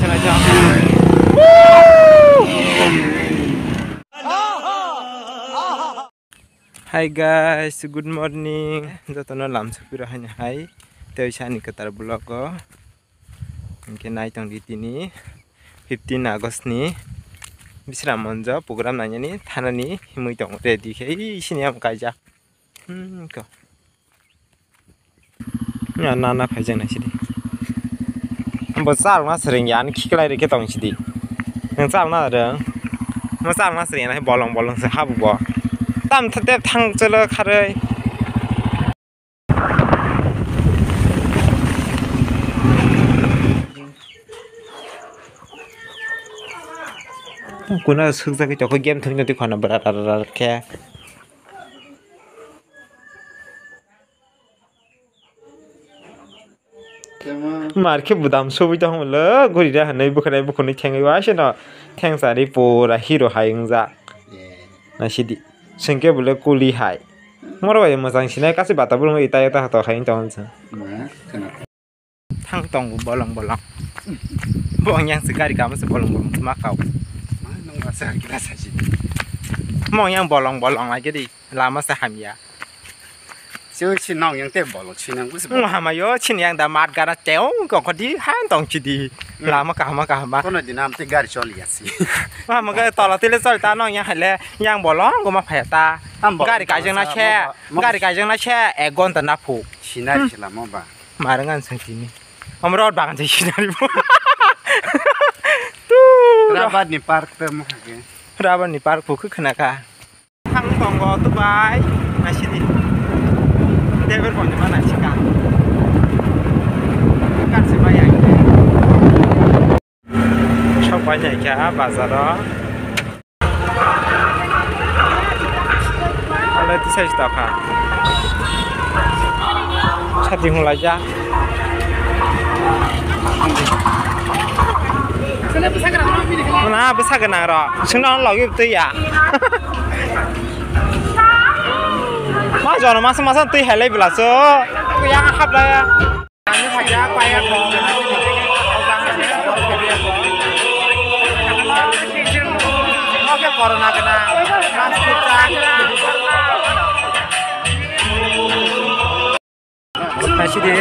naik. Hai guys, good morning. Jotono lamsa pira hanya hai. Teu sani ketar blog ko. Mungkin naik tang di tini 15 August ni. Bisram monjo program nanya ni thana ni himui tong ready kai sini am kaja. Ko. Ya nana phajang na sidi. Ambo sal ma sering yan khiklai re ke tong sidi. Nang sal na de. Ma sal ma sering na bolong se habu bo. Tam thate thang chelo kharai. Kuna suksa ke choko game thung ti khona bara ke. Marke budam sobi to hamlo gori ra hanai bukhoni thengai wa seno theng sari pura hero haingja na sidi sengke bole kuli hai moro bai mojang sinai kasi bata bulung ita hato hain tong sa thang tong bolong bong yang segari kamu se bolong makau nong asa kita saji mong yang bolong lagi di lama sa hamya 就去弄样带包了，去那不是？我还没有去年的马嘎那掉，搞快递喊东去的，拉嘛干嘛？可能的那么在家里找里也是。ว่ามันก็ตอนเราที่เล่นสอยตาน้องยังหันเลยยังบ่ร้องก็มาแผ่ตาก้าดิกายจังนะแช่แอกอนตะนับผูก 去那里去了么吧？ มาเรื่องงานสังทีนี้เอามารอดบางจะชินาริบุ Rabat ni park tu mah ke? ราบันนี่ปาร์คผูกขึ้นขนาดกะทั้งสองก็ตุบายมาชิดีเดี๋ยวเป็นคนจะมาไหนชิกันการซื้อมาอย่างไรชอบไปไหนแค่บาซาร์อะไรที่ใช้ต่อค่ะชาติของเราจ้ามันน่าไปสักกันนะรอฉันนอนหลับอยู่ตีอ่ะมาจอนมาสันตีเฮเลยเปล่าซ้อก็ยังขับเลยอ่ะอันนี้พายาไปอ่ะของเอาตังค์เนี่ยนอกจากโควิดกันนะมาสุดท้ายนะไม่ใช่ดิ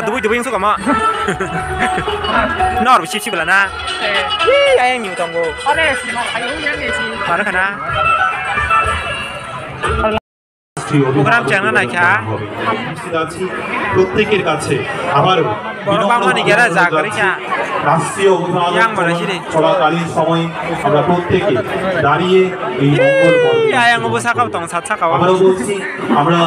ดูวิ่งสู้กับมั้งนอร์ไปชิบๆแล้วนะไอ้ยังอยู่ตรงกูมาแล้วกันนะপ্রোগ্রাম চ্যানেল নাকি প্রত্যেকের কাছে আবারও রাষ্ট্রীয় অভিবাদন চলাকালীন সময়ে আমরা প্রত্যেকে দাঁড়িয়ে এই মঙ্গল আবারও বলছি আমরা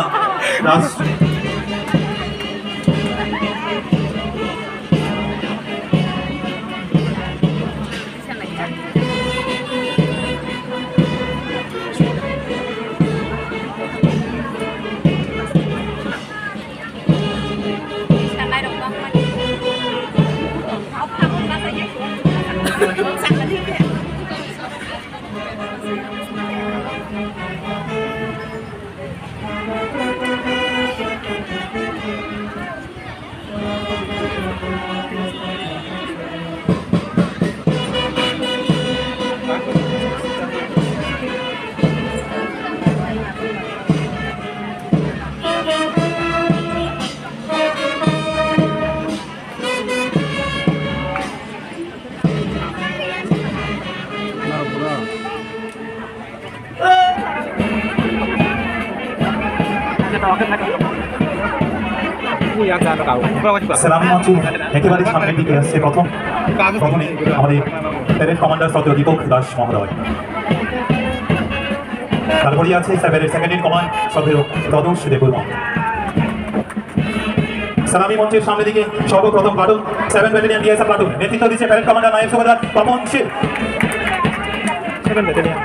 সেলামি মঞ্চ একেবারে সামনের দিকে আসছে প্রথমে আমাদের প্যারেড কমান্ডার শ্রদ্ধেয় দীপক দাস মহোদয় তারপরেই আছে প্যারেড সেকেন্ড ইন কমান্ড শ্রদ্ধেয় তদুষ দেববর্মা সেলামি মঞ্চের সামনের দিকে সর্বপ্রথম প্লাটুন 7 ব্যাটালিয়ন ডিএসএফ প্লাটুন নেতৃত্ব দিচ্ছে প্যারেড কমান্ডার নায়েব সুবেদার তপন শীল 7 battalion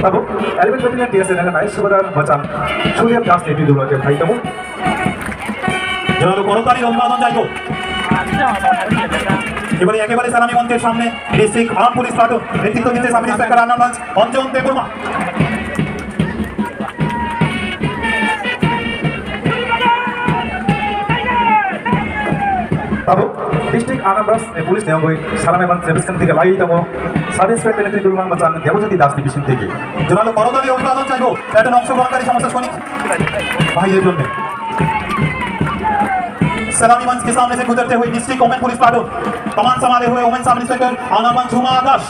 Babu, elemen battalion TSN and Nice Subadar Bacham, Surya Class Navy Dulajan Haitamu. General Korotari অভিবাদন জানাবো। এবারে একেবারে সালামি মঞ্চের সামনে ডিস্ট্রিক্ট আর্ম পুলিশ প্লাটুন নেতৃত্ব দিচ্ছে সাব ইন্সপেক্টর আনন্দ অঞ্জন Debbarma. Tabuk District Anambas Police Neongoi Salameman Trebiskan থেকে লাগিয়ে দেবো সাব ইন্সপেক্টর নেতৃত্ব বাঁচান দেবজ্যোতি দাস ডিভিশন থেকে জোরালো করতালি অভিবাদন চাইবো একটা অংশগ্রহণকারী সমস্ত সৈনিক ভাইদের জন্য सलामी मंच के सामने से गुजरते हुए डिस्ट्रिक्ट वुमेन पुलिस प्लाटून कमान संभाले हुए वुमेन सब इंस्पेक्टर आनामन झुमा आकाश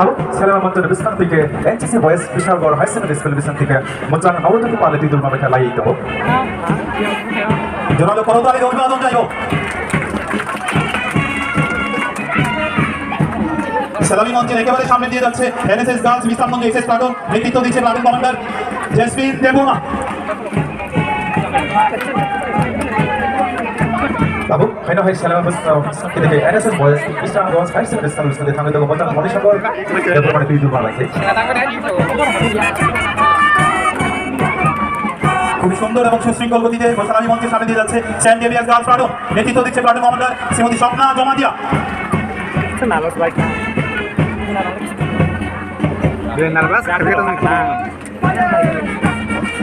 अब सलामी मंच डिस्ट्रिक्ट থেকে NCC boys Vishalgarh high secondary school division থেকে मोजां नवज्योति पाले दिदुल माबे লাগিয়ে দেবো জোরালো করতালি অভিবাদন চাইবো सलामी मंचের একেবারে সামনে দিয়ে যাচ্ছে এনএসএস গার্লস বিসামগঞ্জ এসএস প্লাটুন নেতৃত্ব দিচ্ছে প্লাটুন কমান্ডার জেসমিন দেবুনা বাবু এখানে হয় সলামি मंच থেকে এনএসএস বয়েজ বিসামগঞ্জ হাই সেকেন্ডারি স্কুল থেকে থামে দেবো মোজাং মনিসাগর এরপর মানে দিদুল মাবে খুব সুন্দর এবং সুশৃঙ্খল গতিতে সলামি মঞ্চের সামনে দিয়ে যাচ্ছে সেন্ট ডেভিয়াস গার্লস প্লাটুন নেতৃত্ব দিচ্ছে প্লাটুন কমান্ডার শ্রীমতী স্বপ্না জমাদিয়া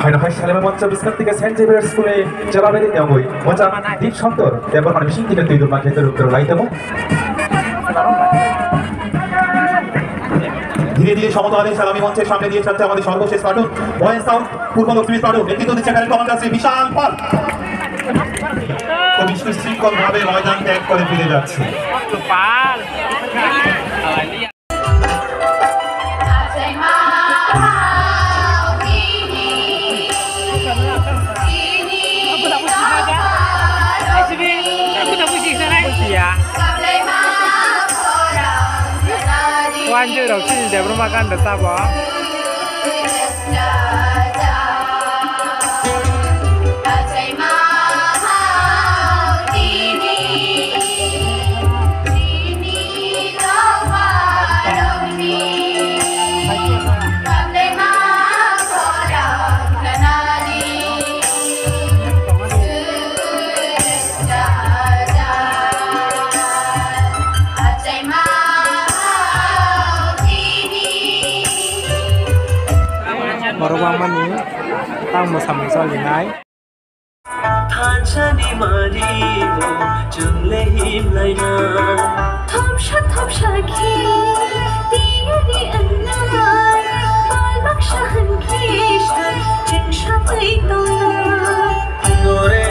Hai Salama Manca Biskan tiga Saint Xavier School Jalabedi Neongoi Mojaं Deep Santor এরপর মানে মিশন থেকে দুই দুর্মা ক্ষেত্রের উত্তর লাইতে দেবো ধীরে ধীরে সমতলে সালামি মঞ্চের সামনে দিয়ে যাচ্ছে আমাদের সর্বশেষ প্লাটুন বয়েজ সাউথ পূর্ব দক্ষিণ প্লাটুন নেতৃত্ব দিচ্ছে এখানে কমান্ডার শ্রী বিশাল পাল খুবই সুশৃঙ্খল ভাবে ময়দান ত্যাগ করে ফিরে যাচ্ছে Quan chơi đầu tiên để belum makan udah tahu. Baru bangun nih, tahu mau sampai soal ini. Than shani mari mo jungle him laina. Thom shaki tiyari annai. Balak shahan kishar jin shatai tona. Nore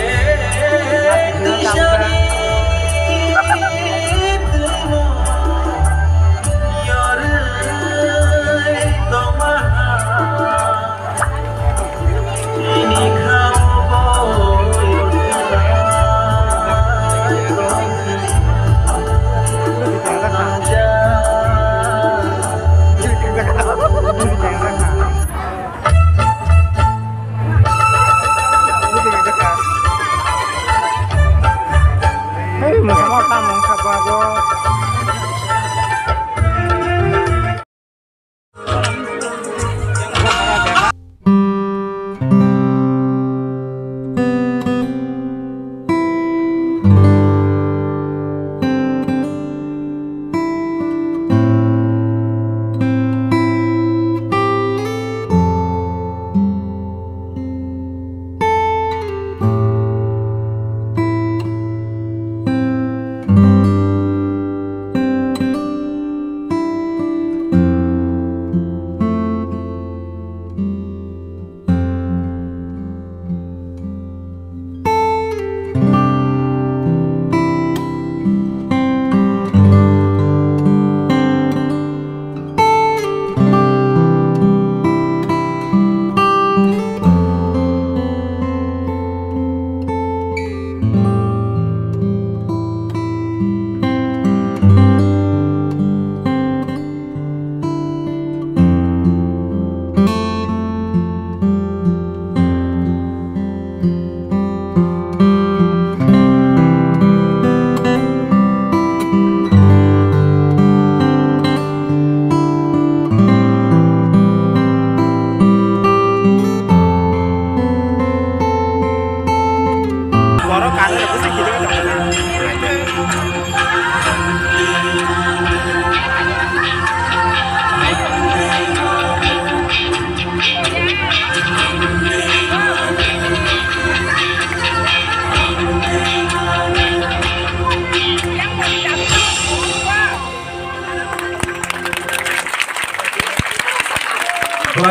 dishani. Sama tamu kabar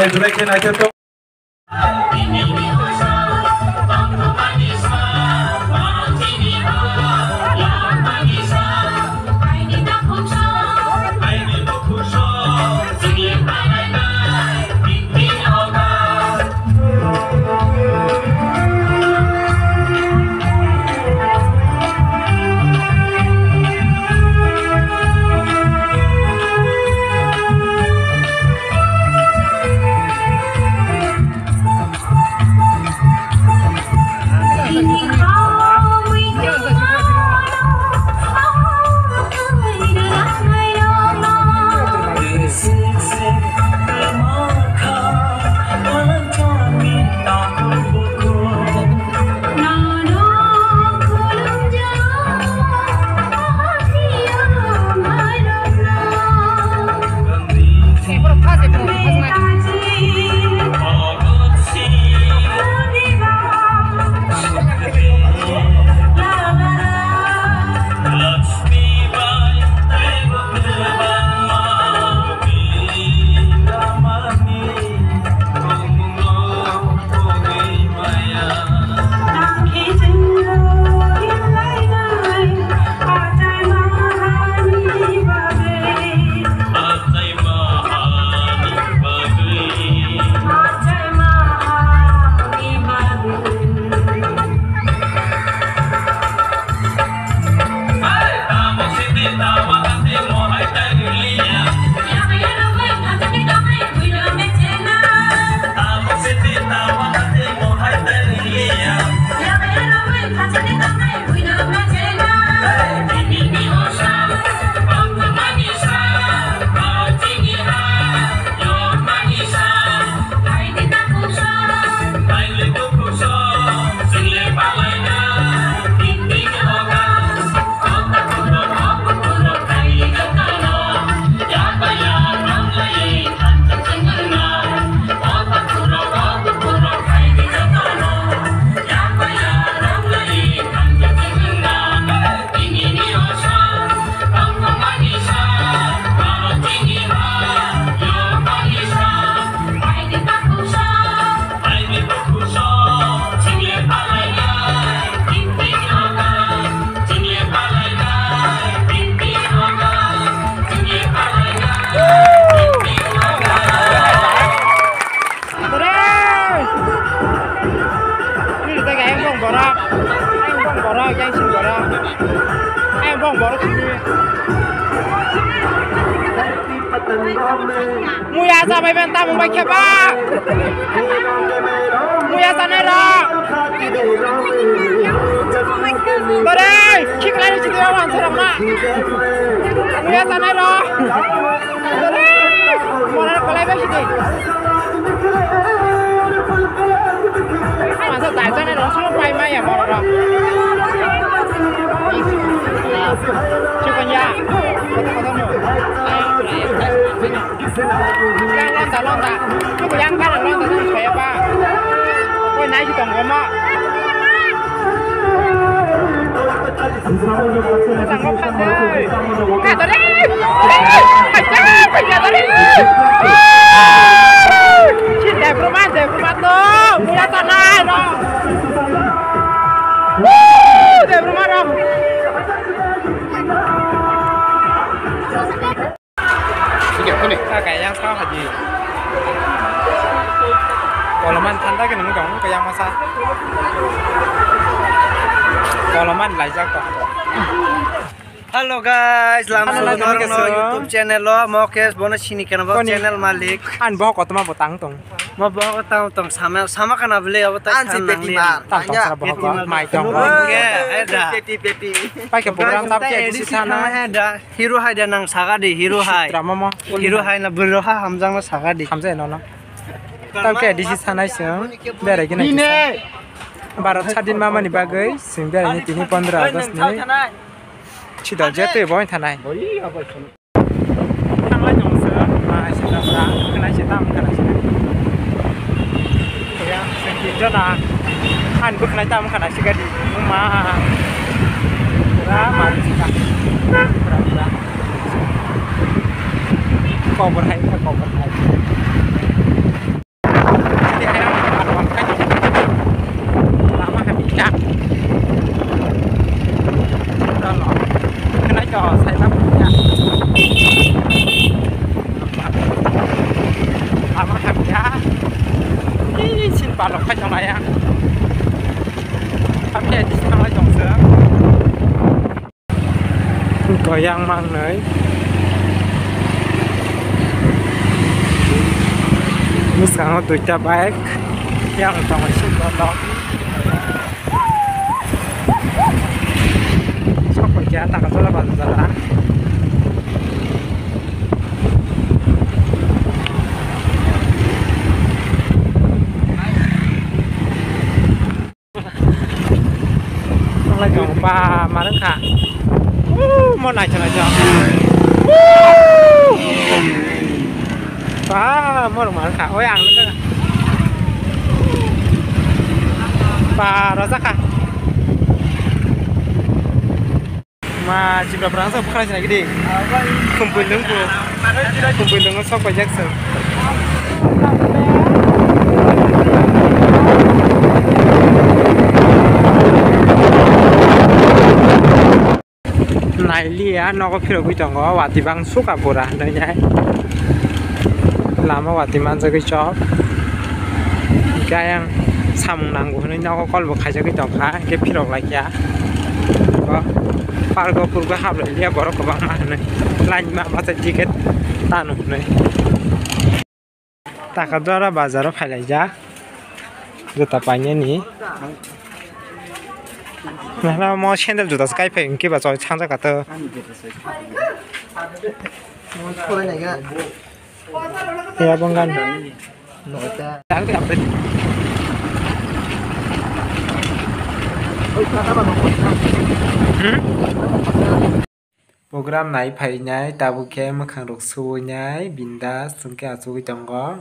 Bahai Julai Ken Aitio Muya sa may benta mo may keba. Muya sa nera. Baray, kiklan si Dewan sa ramna. Muya sa nera. Baray, mana palay ba si Dewan? Masa tayo sa nera, sino pa may ya mara. Chukanya. Yang lonta, itu yang kan lonta itu saya pak. Kau naik itu ngomong. Sanggup kan deh. Kata deh. Kata deh. Cinta perumahan tuh, punya tanah dong. Deh perumahan dong. Kayak yang salah haji. Kalau man tanda ke nung dong kayak masa. Kalau man lajak kok. Halo guys, selamat datang ke YouTube channel lo. Mau ke bonus sini kan channel Malik. An bawa kau tuh mau potang tong. Mau bawa tong sama kan beli apa tak sama ni. Tang tong sarap bawa mai tong. Ada. Pakai program tapi edisi sana. Ada. Hero Hai dan nang saga di Hero Hai. Drama mo. Hero Hai na beroha hamzang na saga di. Hamzah no no. Tapi edisi sana sih. Biar lagi nanti. Barat sadin mama ni bagai. Sing biar ini 15 Agustus ni. Cida jatuh boy tanai. Tangai jongse. Masih tak kena cetam kena cetam. Ya, sengkit dah. An bukan kena cetam kena cegat di rumah. Ramai cegat. Berapa? Kau berhai. goyang mangnoi muskango duita bike yang tongo sumber dog sok kerja tak kalah bantuan lagi ngompa mana kak mau naik aja mau mana kak oh yang itu rasa kak masih berapa orang sok kerja lagi deh kumpul dengan sok banyak sok này lia nó có phiêu cái chồng có và thì băng suốt cả bộ ra đây nhá làm mà thì mang ra cái chó cái ăn xăm nàng của nó có con một khai cho cái chồng khá cái phiêu lại giá có phải có phụ cái hộp lại lia bỏ nó có bằng mặt này lạnh mà bắt tay ticket tan rồi này ta cái đó là bazar nó phải lại giá rồi ta phải nhớ ní那么现在做的是改配，给把做唱这个的。Ya bang kan. Program này phải nhái tabu ke mà khang rok su nhái binda sung ke asu cái chong go.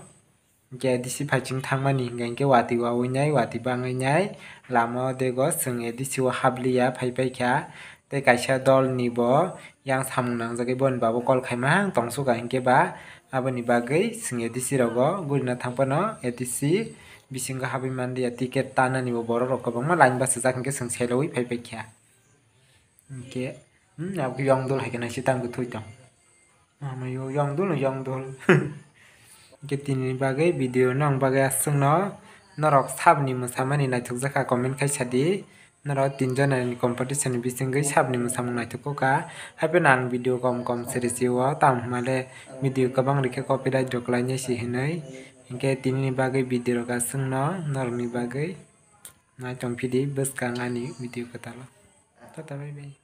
Ke disi phải chính thang mà nỉ ngang ke wati wa nhái wati bang nhái. Lama dego sung edisi wa hablia phai phai kha te kaisa dol nibo yang samnang jage bon babo kol khaimang tongsu ka hingke ba aboni bagai sung edisi rogo gurina thangpano edisi bisinga habi mandi ticket tana nibo boro rok bangma line ba sujak hingke sung seloi phai phai kha hingke ab yong dol haikena sitang gu thui tong amayo yong dol hingke tini bagai video nong bagai asung no norok sabni musamani naituk jaka comment kaisadi norok tinjon ni competition bisingai sabni musamung naituk ka hape nang video kom series wa tam male video kabang rike copyright doklanya si hinai hingke tini bagai video ka sungno norni bagai na chongpidi beskang ani video katalo tata bye bye